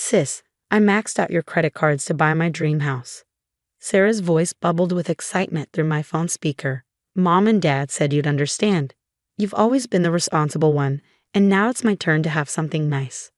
Sis, I maxed out your credit cards to buy my dream house. Sarah's voice bubbled with excitement through my phone speaker. Mom and Dad said you'd understand. You've always been the responsible one, and now it's my turn to have something nice.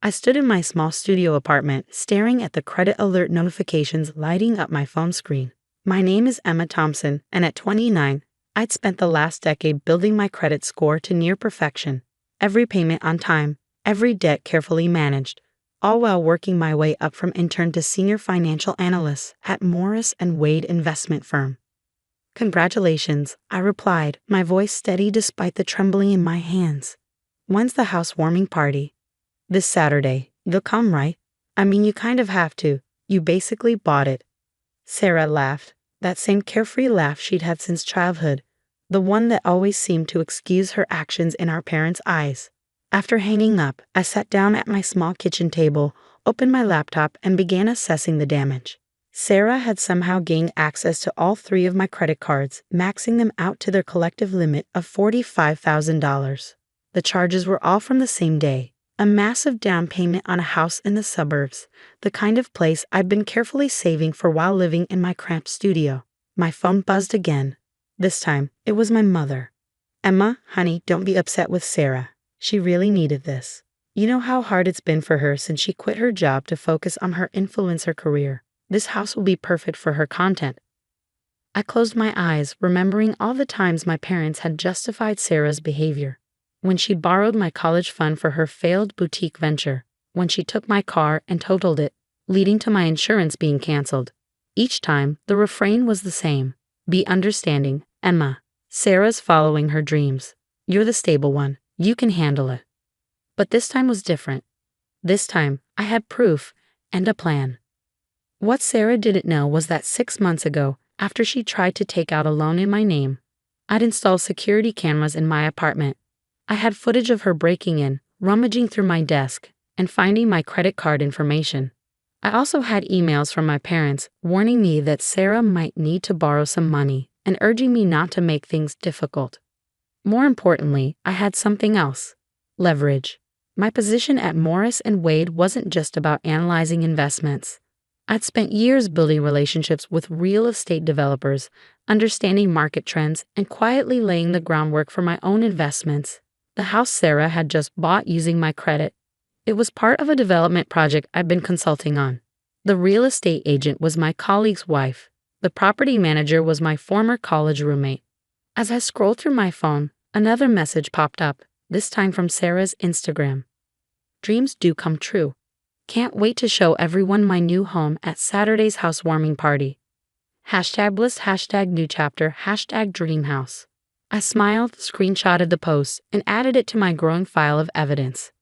I stood in my small studio apartment, staring at the credit alert notifications lighting up my phone screen. My name is Emma Thompson, and at 29, I'd spent the last decade building my credit score to near perfection. Every payment on time, every debt carefully managed, all while working my way up from intern to senior financial analyst at Morris & Wade investment firm. Congratulations, I replied, my voice steady despite the trembling in my hands. When's the housewarming party? This Saturday. You'll come, right? I mean, you kind of have to. You basically bought it. Sarah laughed, that same carefree laugh she'd had since childhood, the one that always seemed to excuse her actions in our parents' eyes. After hanging up, I sat down at my small kitchen table, opened my laptop, and began assessing the damage. Sarah had somehow gained access to all 3 of my credit cards, maxing them out to their collective limit of $45,000. The charges were all from the same day. A massive down payment on a house in the suburbs, the kind of place I'd been carefully saving for while living in my cramped studio. My phone buzzed again. This time, it was my mother. Emma, honey, don't be upset with Sarah. She really needed this. You know how hard it's been for her since she quit her job to focus on her influencer career. This house will be perfect for her content. I closed my eyes, remembering all the times my parents had justified Sarah's behavior. When she borrowed my college fund for her failed boutique venture, when she took my car and totaled it, leading to my insurance being canceled. Each time, the refrain was the same. Be understanding, Emma. Sarah's following her dreams. You're the stable one. You can handle it. But this time was different. This time, I had proof and a plan. What Sarah didn't know was that 6 months ago, after she tried to take out a loan in my name, I'd installed security cameras in my apartment. I had footage of her breaking in, rummaging through my desk, and finding my credit card information. I also had emails from my parents warning me that Sarah might need to borrow some money and urging me not to make things difficult. More importantly, I had something else: leverage. My position at Morris & Wade wasn't just about analyzing investments. I'd spent years building relationships with real estate developers, understanding market trends, and quietly laying the groundwork for my own investments. The house Sarah had just bought using my credit. It was part of a development project I'd been consulting on. The real estate agent was my colleague's wife. The property manager was my former college roommate. As I scrolled through my phone, another message popped up, this time from Sarah's Instagram. Dreams do come true. Can't wait to show everyone my new home at Saturday's housewarming party. #bliss, #new chapter, #dreamhouse. I smiled, screenshotted the post, and added it to my growing file of evidence.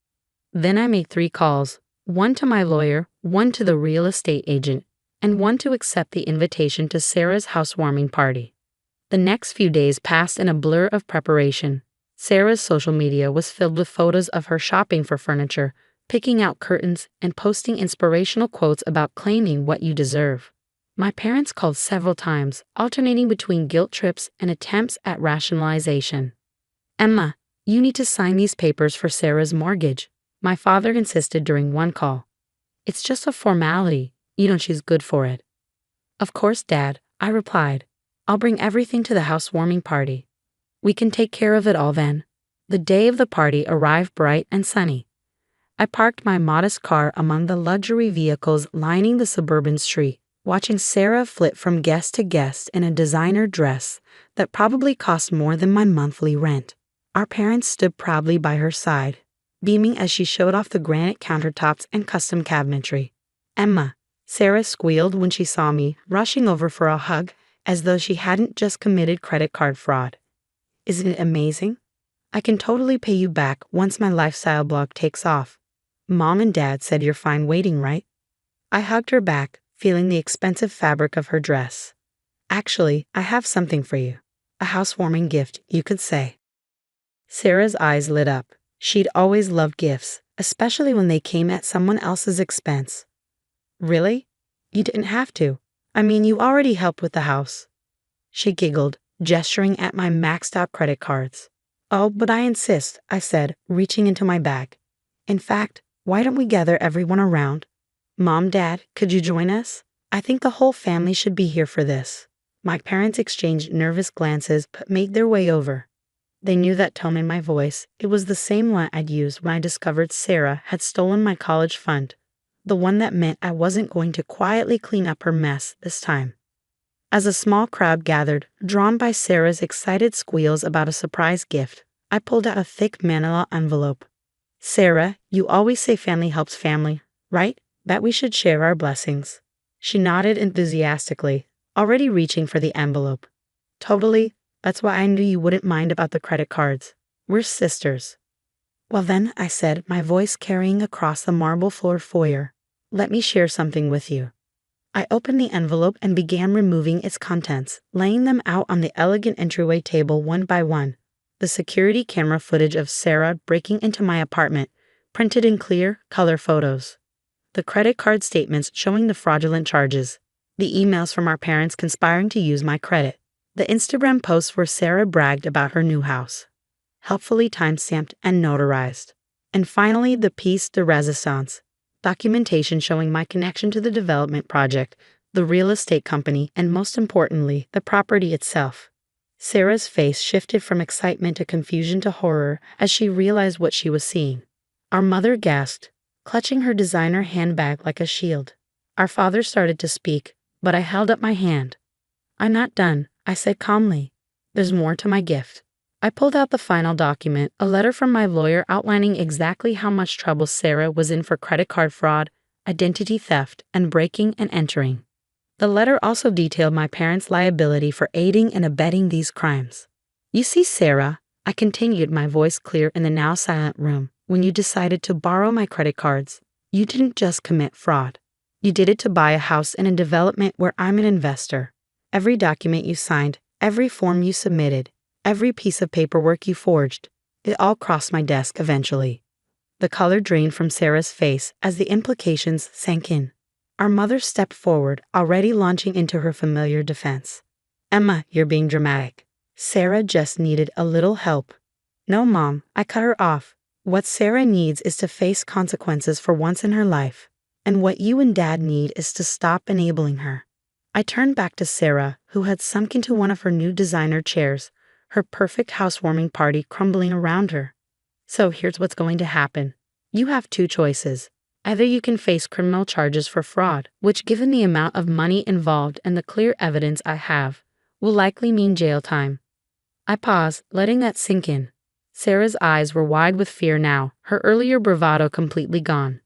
Then I made 3 calls, one to my lawyer, one to the real estate agent, and one to accept the invitation to Sarah's housewarming party. The next few days passed in a blur of preparation. Sarah's social media was filled with photos of her shopping for furniture, picking out curtains, and posting inspirational quotes about claiming what you deserve. My parents called several times, alternating between guilt trips and attempts at rationalization. Emma, you need to sign these papers for Sarah's mortgage, my father insisted during one call. It's just a formality. You know she's good for it. Of course, Dad, I replied. I'll bring everything to the housewarming party. We can take care of it all then. The day of the party arrived bright and sunny. I parked my modest car among the luxury vehicles lining the suburban street, watching Sarah flit from guest to guest in a designer dress that probably cost more than my monthly rent. Our parents stood proudly by her side, beaming as she showed off the granite countertops and custom cabinetry. Emma, Sarah squealed when she saw me, rushing over for a hug as though she hadn't just committed credit card fraud. Isn't it amazing? I can totally pay you back once my lifestyle blog takes off. Mom and Dad said you're fine waiting, right? I hugged her back, feeling the expensive fabric of her dress. Actually, I have something for you. A housewarming gift, you could say. Sarah's eyes lit up. She'd always loved gifts, especially when they came at someone else's expense. Really? You didn't have to. I mean, you already helped with the house. She giggled, gesturing at my maxed-out credit cards. Oh, but I insist, I said, reaching into my bag. In fact, Why don't we gather everyone around? Mom, Dad, could you join us? I think the whole family should be here for this. My parents exchanged nervous glances but made their way over. They knew that tone in my voice. It was the same one I'd used when I discovered Sarah had stolen my college fund. The one that meant I wasn't going to quietly clean up her mess this time. As a small crowd gathered, drawn by Sarah's excited squeals about a surprise gift, I pulled out a thick manila envelope. Sarah, you always say family helps family, right? That we should share our blessings. She nodded enthusiastically, already reaching for the envelope. Totally, that's why I knew you wouldn't mind about the credit cards. We're sisters. Well then, I said, my voice carrying across the marble floored foyer, let me share something with you. I opened the envelope and began removing its contents, laying them out on the elegant entryway table one by one. The security camera footage of Sarah breaking into my apartment, printed in clear, color photos. The credit card statements showing the fraudulent charges. The emails from our parents conspiring to use my credit. The Instagram posts where Sarah bragged about her new house. Helpfully timestamped and notarized. And finally, the piece de resistance. Documentation showing my connection to the development project, the real estate company, and most importantly, the property itself. Sarah's face shifted from excitement to confusion to horror as she realized what she was seeing. Our mother gasped, clutching her designer handbag like a shield. Our father started to speak, but I held up my hand. I'm not done, I said calmly. There's more to my gift. I pulled out the final document, a letter from my lawyer outlining exactly how much trouble Sarah was in for credit card fraud, identity theft, and breaking and entering. The letter also detailed my parents' liability for aiding and abetting these crimes. You see, Sarah, I continued, my voice clear in the now silent room, when you decided to borrow my credit cards, you didn't just commit fraud. You did it to buy a house in a development where I'm an investor. Every document you signed, every form you submitted, every piece of paperwork you forged, it all crossed my desk eventually. The color drained from Sarah's face as the implications sank in. Our mother stepped forward, already launching into her familiar defense. Emma, you're being dramatic. Sarah just needed a little help. No, Mom, I cut her off. What Sarah needs is to face consequences for once in her life. And what you and Dad need is to stop enabling her. I turned back to Sarah, who had sunk into one of her new designer chairs, her perfect housewarming party crumbling around her. So here's what's going to happen. You have two choices. Either you can face criminal charges for fraud, which given the amount of money involved and the clear evidence I have, will likely mean jail time. I paused, letting that sink in. Sarah's eyes were wide with fear now, her earlier bravado completely gone.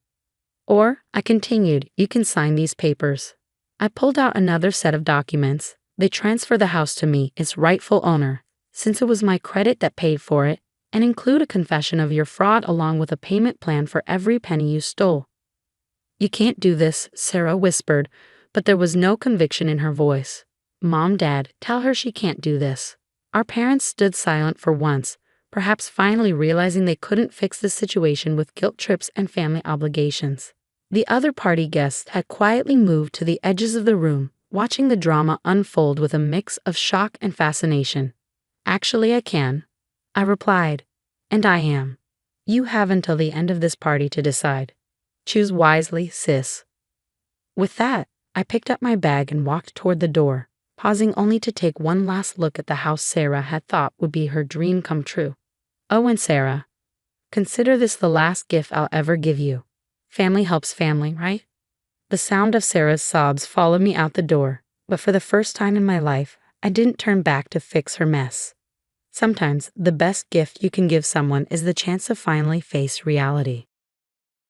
Or, I continued, you can sign these papers. I pulled out another set of documents. They transfer the house to me, its rightful owner, since it was my credit that paid for it, and include a confession of your fraud along with a payment plan for every penny you stole. You can't do this, Sarah whispered, but there was no conviction in her voice. Mom, Dad, tell her she can't do this. Our parents stood silent for once, perhaps finally realizing they couldn't fix the situation with guilt trips and family obligations. The other party guests had quietly moved to the edges of the room, watching the drama unfold with a mix of shock and fascination. Actually, I can, I replied, and I am. You have until the end of this party to decide. Choose wisely, sis. With that, I picked up my bag and walked toward the door, pausing only to take one last look at the house Sarah had thought would be her dream come true. Oh, and Sarah, consider this the last gift I'll ever give you. Family helps family, right? The sound of Sarah's sobs followed me out the door, but for the first time in my life, I didn't turn back to fix her mess. Sometimes, the best gift you can give someone is the chance to finally face reality.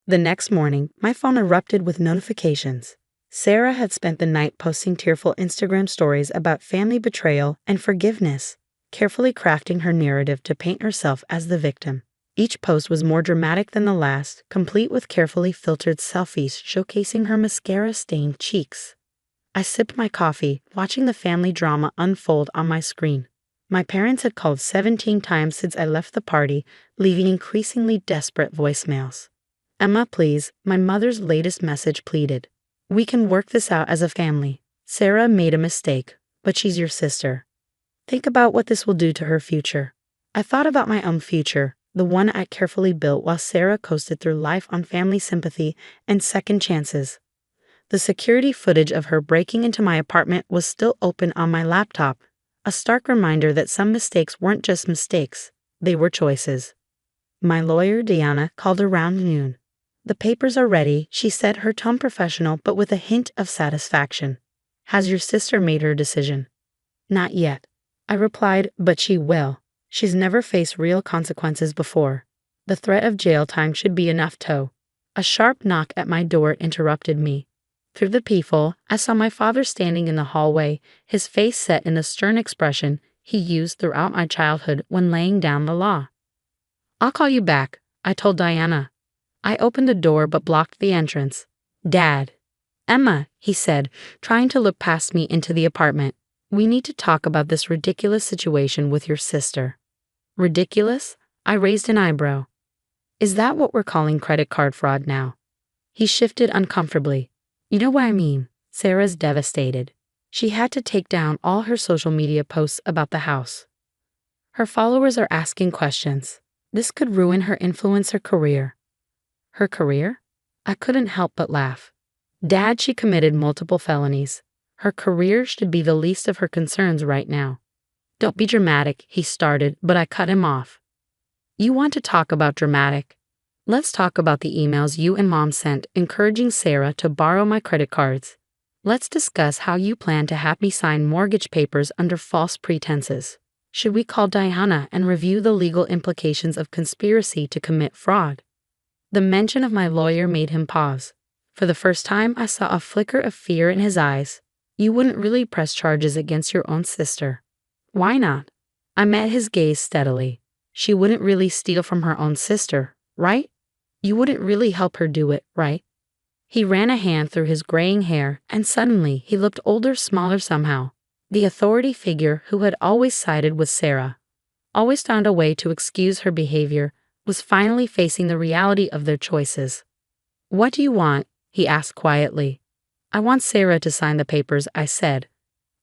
The next morning, my phone erupted with notifications. Sarah had spent the night posting tearful Instagram stories about family betrayal and forgiveness, carefully crafting her narrative to paint herself as the victim. Each post was more dramatic than the last, complete with carefully filtered selfies showcasing her mascara-stained cheeks. I sipped my coffee, watching the family drama unfold on my screen. My parents had called 17 times since I left the party, leaving increasingly desperate voicemails. Emma, please, my mother's latest message pleaded. We can work this out as a family. Sarah made a mistake, but she's your sister. Think about what this will do to her future. I thought about my own future, the one I carefully built while Sarah coasted through life on family sympathy and second chances. The security footage of her breaking into my apartment was still open on my laptop, a stark reminder that some mistakes weren't just mistakes, they were choices. My lawyer, Diana, called around noon. "The papers are ready," she said, her tone professional but with a hint of satisfaction. "Has your sister made her decision?" "Not yet," I replied, "but she will. She's never faced real consequences before. The threat of jail time should be enough tow." A sharp knock at my door interrupted me. Through the peephole, I saw my father standing in the hallway, his face set in the stern expression he used throughout my childhood when laying down the law. "I'll call you back," I told Diana. I opened the door but blocked the entrance. "Dad." "Emma," he said, trying to look past me into the apartment. "We need to talk about this ridiculous situation with your sister." "Ridiculous?" I raised an eyebrow. "Is that what we're calling credit card fraud now?" He shifted uncomfortably. "You know what I mean." Sarah's devastated. She had to take down all her social media posts about the house. Her followers are asking questions. This could ruin her influencer career. Her career? I couldn't help but laugh. "Dad, she committed multiple felonies. Her career should be the least of her concerns right now." "Don't be dramatic," he started, but I cut him off. "You want to talk about dramatic? Let's talk about the emails you and Mom sent encouraging Sarah to borrow my credit cards. Let's discuss how you plan to have me sign mortgage papers under false pretenses. Should we call Diana and review the legal implications of conspiracy to commit fraud?" The mention of my lawyer made him pause. For the first time, I saw a flicker of fear in his eyes. "You wouldn't really press charges against your own sister." "Why not?" I met his gaze steadily. "She wouldn't really steal from her own sister, right? You wouldn't really help her do it, right?" He ran a hand through his graying hair, and suddenly he looked older, smaller somehow. The authority figure who had always sided with Sarah, always found a way to excuse her behavior, was finally facing the reality of their choices. "What do you want?" he asked quietly. "I want Sarah to sign the papers," I said.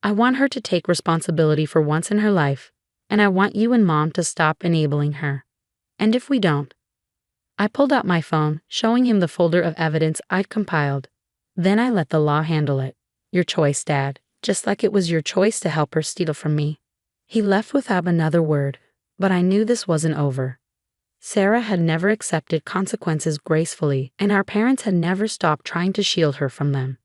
"I want her to take responsibility for once in her life, and I want you and Mom to stop enabling her. And if we don't—" I pulled out my phone, showing him the folder of evidence I'd compiled. "Then I let the law handle it. Your choice, Dad, just like it was your choice to help her steal from me." He left without another word, but I knew this wasn't over. Sarah had never accepted consequences gracefully, and our parents had never stopped trying to shield her from them.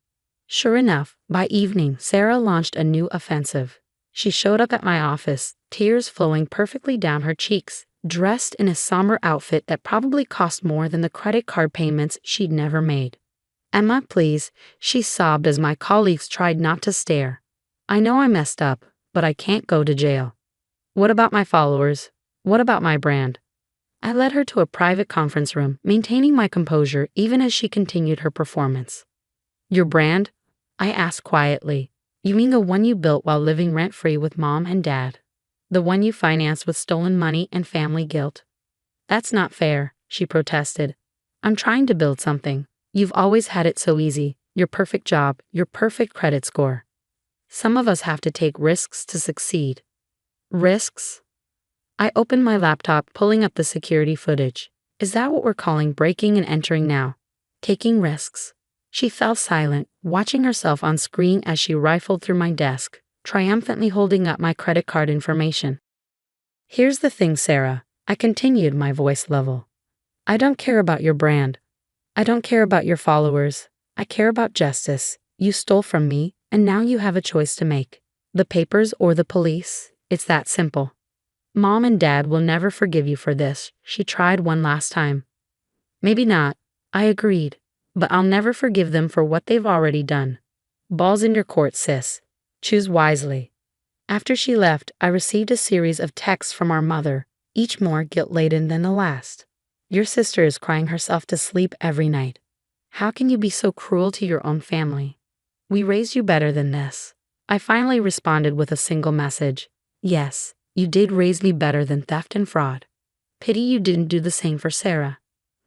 Sure enough, by evening, Sarah launched a new offensive. She showed up at my office, tears flowing perfectly down her cheeks, dressed in a somber outfit that probably cost more than the credit card payments she'd never made. "Emma, please," she sobbed as my colleagues tried not to stare. "I know I messed up, but I can't go to jail." "What about my followers? What about my brand?" I led her to a private conference room, maintaining my composure even as she continued her performance. "Your brand?" I asked quietly. "You mean the one you built while living rent-free with Mom and Dad? The one you financed with stolen money and family guilt?" "That's not fair," she protested. "I'm trying to build something. You've always had it so easy. Your perfect job, your perfect credit score. Some of us have to take risks to succeed." "Risks?" I opened my laptop, pulling up the security footage. "Is that what we're calling breaking and entering now? Taking risks?" She fell silent, watching herself on screen as she rifled through my desk, triumphantly holding up my credit card information. "Here's the thing, Sarah," I continued, my voice level. "I don't care about your brand. I don't care about your followers. I care about justice. You stole from me, and now you have a choice to make. The papers or the police. It's that simple. Mom and Dad will never forgive you for this." She tried one last time. "Maybe not," I agreed, "but I'll never forgive them for what they've already done. Ball's in your court, sis. Choose wisely." After she left, I received a series of texts from our mother, each more guilt-laden than the last. "Your sister is crying herself to sleep every night. How can you be so cruel to your own family? We raised you better than this." I finally responded with a single message. "Yes, you did raise me better than theft and fraud. Pity you didn't do the same for Sarah."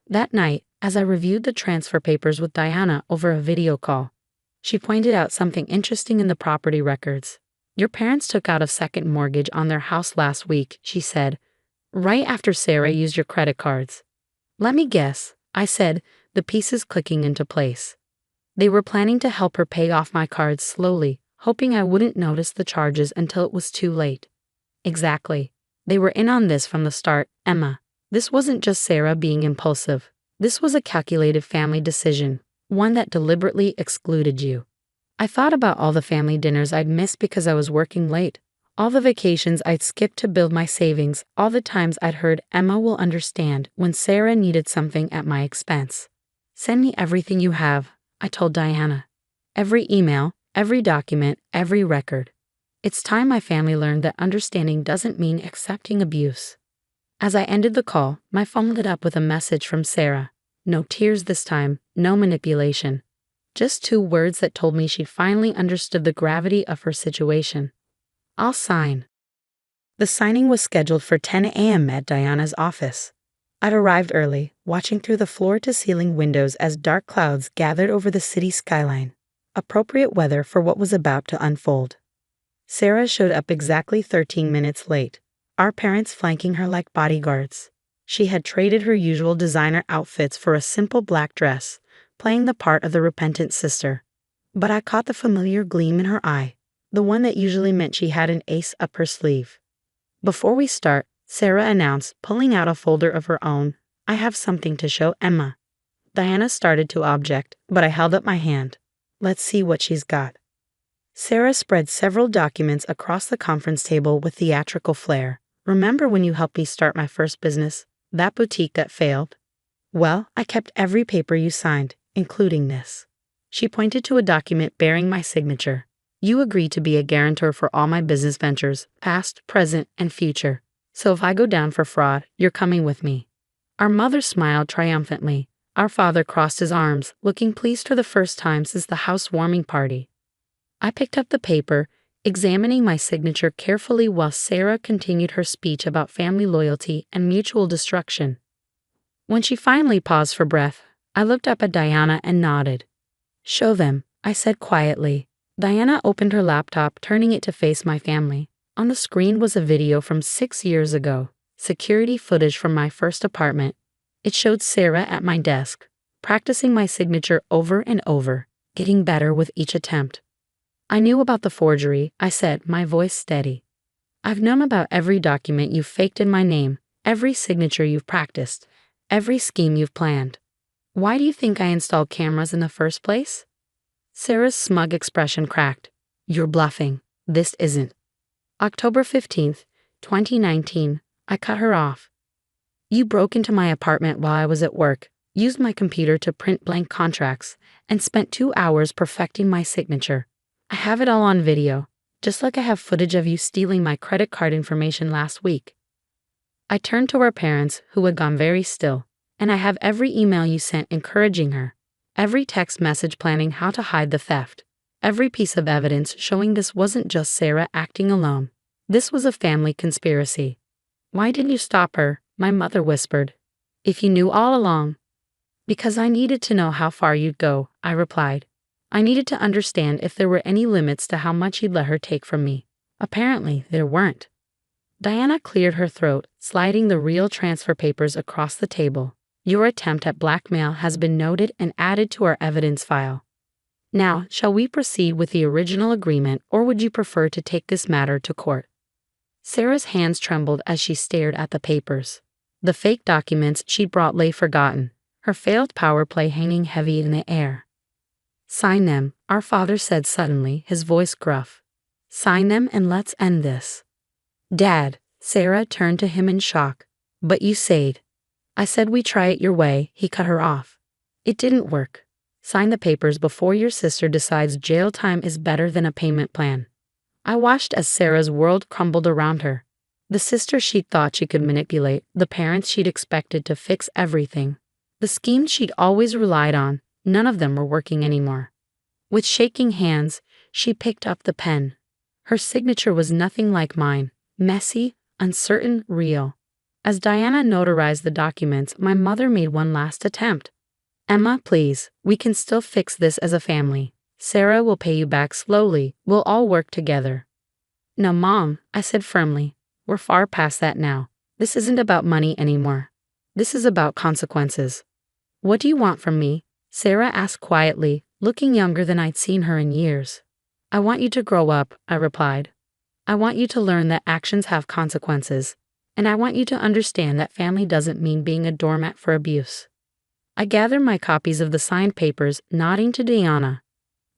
That night, as I reviewed the transfer papers with Diana over a video call, she pointed out something interesting in the property records. "Your parents took out a second mortgage on their house last week," she said, Right after Sarah used your credit cards. Let me guess, I said, the pieces clicking into place. They were planning to help her pay off my cards slowly, hoping I wouldn't notice the charges until it was too late. Exactly. They were in on this from the start, Emma. This wasn't just Sarah being impulsive. This was a calculated family decision, one that deliberately excluded you. I thought about all the family dinners I'd missed because I was working late, all the vacations I'd skipped to build my savings, all the times I'd heard Emma will understand when Sarah needed something at my expense. Send me everything you have, I told Diana. Every email, every document, every record. It's time my family learned that understanding doesn't mean accepting abuse. As I ended the call, my phone lit up with a message from Sarah. No tears this time, no manipulation. Just 2 words that told me she'd finally understood the gravity of her situation. I'll sign. The signing was scheduled for 10 a.m. at Diana's office. I'd arrived early, watching through the floor-to-ceiling windows as dark clouds gathered over the city skyline. Appropriate weather for what was about to unfold. Sarah showed up exactly 13 minutes late, our parents flanking her like bodyguards. She had traded her usual designer outfits for a simple black dress, playing the part of the repentant sister. But I caught the familiar gleam in her eye, the one that usually meant she had an ace up her sleeve. Before we start, Sarah announced, pulling out a folder of her own, I have something to show Emma. Diana started to object, but I held up my hand. Let's see what she's got. Sarah spread several documents across the conference table with theatrical flair. Remember when you helped me start my first business, that boutique that failed? Well, I kept every paper you signed, including this. She pointed to a document bearing my signature. You agreed to be a guarantor for all my business ventures, past, present, and future. So if I go down for fraud, you're coming with me. Our mother smiled triumphantly. Our father crossed his arms, looking pleased for the first time since the housewarming party. I picked up the paper, examining my signature carefully while Sarah continued her speech about family loyalty and mutual destruction. When she finally paused for breath, I looked up at Diana and nodded. Show them, I said quietly. Diana opened her laptop, turning it to face my family. On the screen was a video from 6 years ago, security footage from my first apartment. It showed Sarah at my desk, practicing my signature over and over, getting better with each attempt. I knew about the forgery, I said, my voice steady. I've known about every document you've faked in my name, every signature you've practiced, every scheme you've planned. Why do you think I installed cameras in the first place? Sarah's smug expression cracked. You're bluffing. This isn't. October 15th, 2019, I cut her off. You broke into my apartment while I was at work, used my computer to print blank contracts, and spent 2 hours perfecting my signature. I have it all on video, just like I have footage of you stealing my credit card information last week. I turned to her parents, who had gone very still, and I have every email you sent encouraging her, every text message planning how to hide the theft, every piece of evidence showing this wasn't just Sarah acting alone. This was a family conspiracy. Why didn't you stop her? My mother whispered. If you knew all along. Because I needed to know how far you'd go, I replied. I needed to understand if there were any limits to how much you'd let her take from me. Apparently, there weren't. Diana cleared her throat, sliding the real transfer papers across the table. Your attempt at blackmail has been noted and added to our evidence file. Now, shall we proceed with the original agreement, or would you prefer to take this matter to court? Sarah's hands trembled as she stared at the papers. The fake documents she'd brought lay forgotten, her failed power play hanging heavy in the air. Sign them, our father said suddenly, his voice gruff. Sign them and let's end this. Dad, Sarah turned to him in shock. But you said. I said we try it your way, he cut her off. It didn't work. Sign the papers before your sister decides jail time is better than a payment plan. I watched as Sarah's world crumbled around her. The sister she'd thought she could manipulate, the parents she'd expected to fix everything, the schemes she'd always relied on, none of them were working anymore. With shaking hands, she picked up the pen. Her signature was nothing like mine, messy, uncertain, real. As Diana notarized the documents, my mother made one last attempt. Emma, please, we can still fix this as a family. Sarah will pay you back slowly. We'll all work together. No, Mom, I said firmly. We're far past that now. This isn't about money anymore. This is about consequences. What do you want from me? Sarah asked quietly, looking younger than I'd seen her in years. I want you to grow up, I replied. I want you to learn that actions have consequences, and I want you to understand that family doesn't mean being a doormat for abuse. I gathered my copies of the signed papers, nodding to Diana.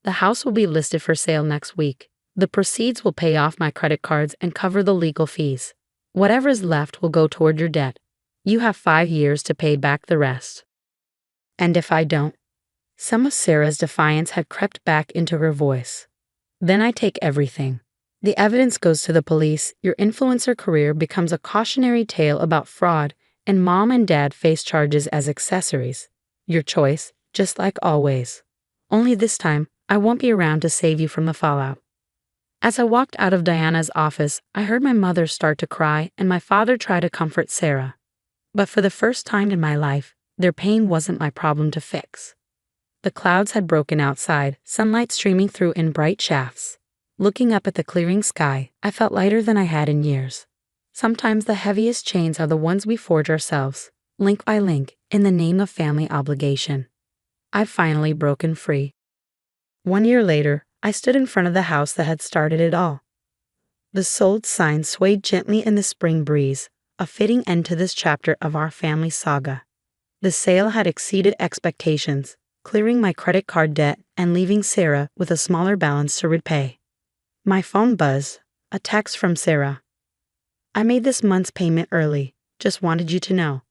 The house will be listed for sale next week. The proceeds will pay off my credit cards and cover the legal fees. Whatever is left will go toward your debt. You have 5 years to pay back the rest. And if I don't? Some of Sarah's defiance had crept back into her voice. Then I take everything. The evidence goes to the police, your influencer career becomes a cautionary tale about fraud, and Mom and Dad face charges as accessories. Your choice, just like always. Only this time, I won't be around to save you from the fallout. As I walked out of Diana's office, I heard my mother start to cry and my father try to comfort Sarah. But for the first time in my life, their pain wasn't my problem to fix. The clouds had broken outside, sunlight streaming through in bright shafts. Looking up at the clearing sky, I felt lighter than I had in years. Sometimes the heaviest chains are the ones we forge ourselves, link by link, in the name of family obligation. I've finally broken free. 1 year later, I stood in front of the house that had started it all. The sold sign swayed gently in the spring breeze, a fitting end to this chapter of our family saga. The sale had exceeded expectations, clearing my credit card debt and leaving Sarah with a smaller balance to repay. My phone buzzed, a text from Sarah. I made this month's payment early, just wanted you to know.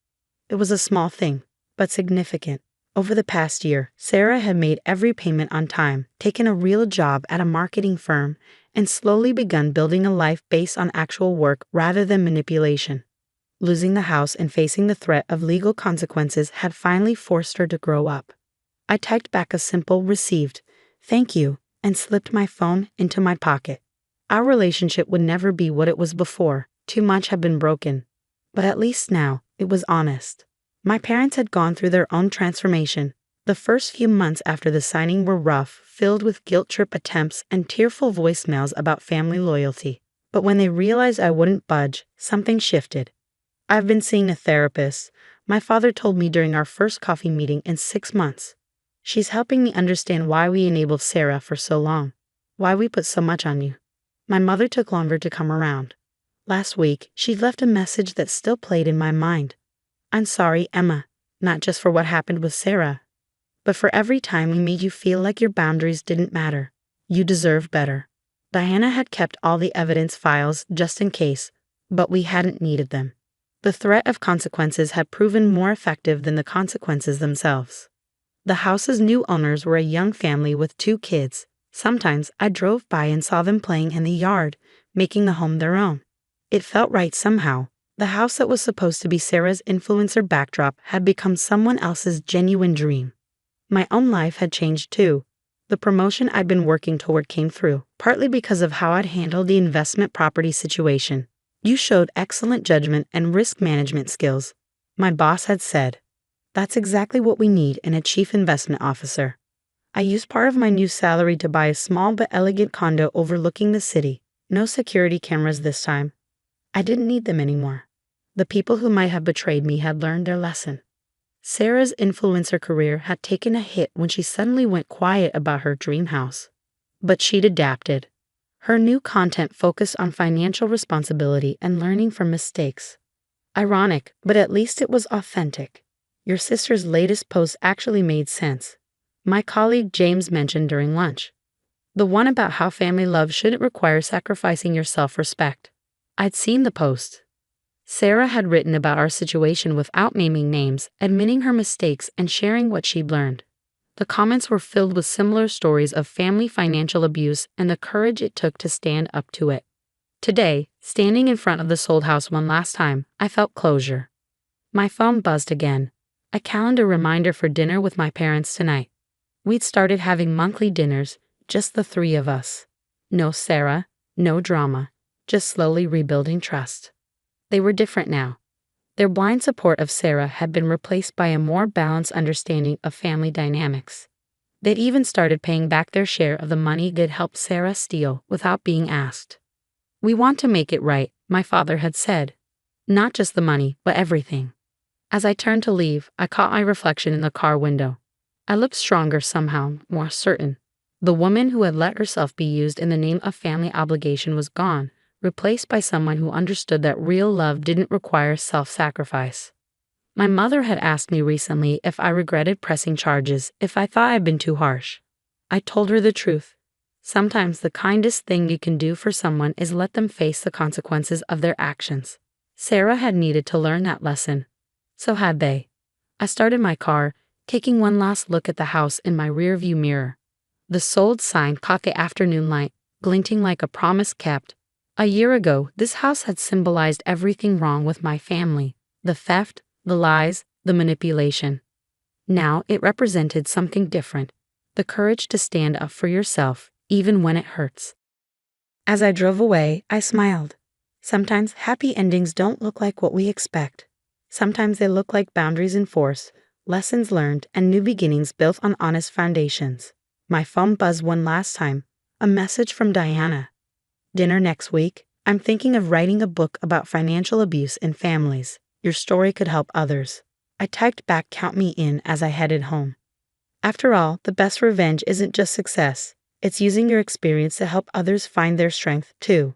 It was a small thing, but significant. Over the past year, Sarah had made every payment on time, taken a real job at a marketing firm, and slowly begun building a life based on actual work rather than manipulation. Losing the house and facing the threat of legal consequences had finally forced her to grow up. I typed back a simple "received, thank you," and slipped my phone into my pocket. Our relationship would never be what it was before, too much had been broken. But at least now, it was honest. My parents had gone through their own transformation. The first few months after the signing were rough, filled with guilt trip attempts and tearful voicemails about family loyalty. But when they realized I wouldn't budge, something shifted. I've been seeing a therapist, my father told me during our first coffee meeting in 6 months. She's helping me understand why we enabled Sarah for so long, why we put so much on you. My mother took longer to come around. Last week, she left a message that still played in my mind. I'm sorry, Emma, not just for what happened with Sarah, but for every time we made you feel like your boundaries didn't matter. You deserve better. Diana had kept all the evidence files just in case, but we hadn't needed them. The threat of consequences had proven more effective than the consequences themselves. The house's new owners were a young family with 2 kids. Sometimes I drove by and saw them playing in the yard, making the home their own. It felt right somehow. The house that was supposed to be Sarah's influencer backdrop had become someone else's genuine dream. My own life had changed too. The promotion I'd been working toward came through, partly because of how I'd handled the investment property situation. You showed excellent judgment and risk management skills, my boss had said. That's exactly what we need in a chief investment officer. I used part of my new salary to buy a small but elegant condo overlooking the city. No security cameras this time. I didn't need them anymore. The people who might have betrayed me had learned their lesson. Sarah's influencer career had taken a hit when she suddenly went quiet about her dream house. But she'd adapted. Her new content focused on financial responsibility and learning from mistakes. Ironic, but at least it was authentic. Your sister's latest post actually made sense. My colleague James mentioned during lunch. The one about how family love shouldn't require sacrificing your self-respect. I'd seen the post. Sarah had written about our situation without naming names, admitting her mistakes and sharing what she'd learned. The comments were filled with similar stories of family financial abuse and the courage it took to stand up to it. Today, standing in front of the sold house one last time, I felt closure. My phone buzzed again. A calendar reminder for dinner with my parents tonight. We'd started having monthly dinners, just the 3 of us. No Sarah, no drama, just slowly rebuilding trust. They were different now. Their blind support of Sarah had been replaced by a more balanced understanding of family dynamics. They'd even started paying back their share of the money they'd helped Sarah steal without being asked. We want to make it right, my father had said. Not just the money, but everything. As I turned to leave, I caught my reflection in the car window. I looked stronger somehow, more certain. The woman who had let herself be used in the name of family obligation was gone, replaced by someone who understood that real love didn't require self-sacrifice. My mother had asked me recently if I regretted pressing charges, if I thought I'd been too harsh. I told her the truth. Sometimes the kindest thing you can do for someone is let them face the consequences of their actions. Sarah had needed to learn that lesson. So had they. I started my car, taking one last look at the house in my rearview mirror. The sold sign caught the afternoon light, glinting like a promise kept. A year ago, this house had symbolized everything wrong with my family: the theft, the lies, the manipulation. Now it represented something different: the courage to stand up for yourself, even when it hurts. As I drove away, I smiled. Sometimes happy endings don't look like what we expect. Sometimes they look like boundaries enforced, lessons learned, and new beginnings built on honest foundations. My phone buzzed one last time. A message from Diana. Dinner next week. I'm thinking of writing a book about financial abuse in families. Your story could help others. I typed back "count me in" as I headed home. After all, the best revenge isn't just success. It's using your experience to help others find their strength, too.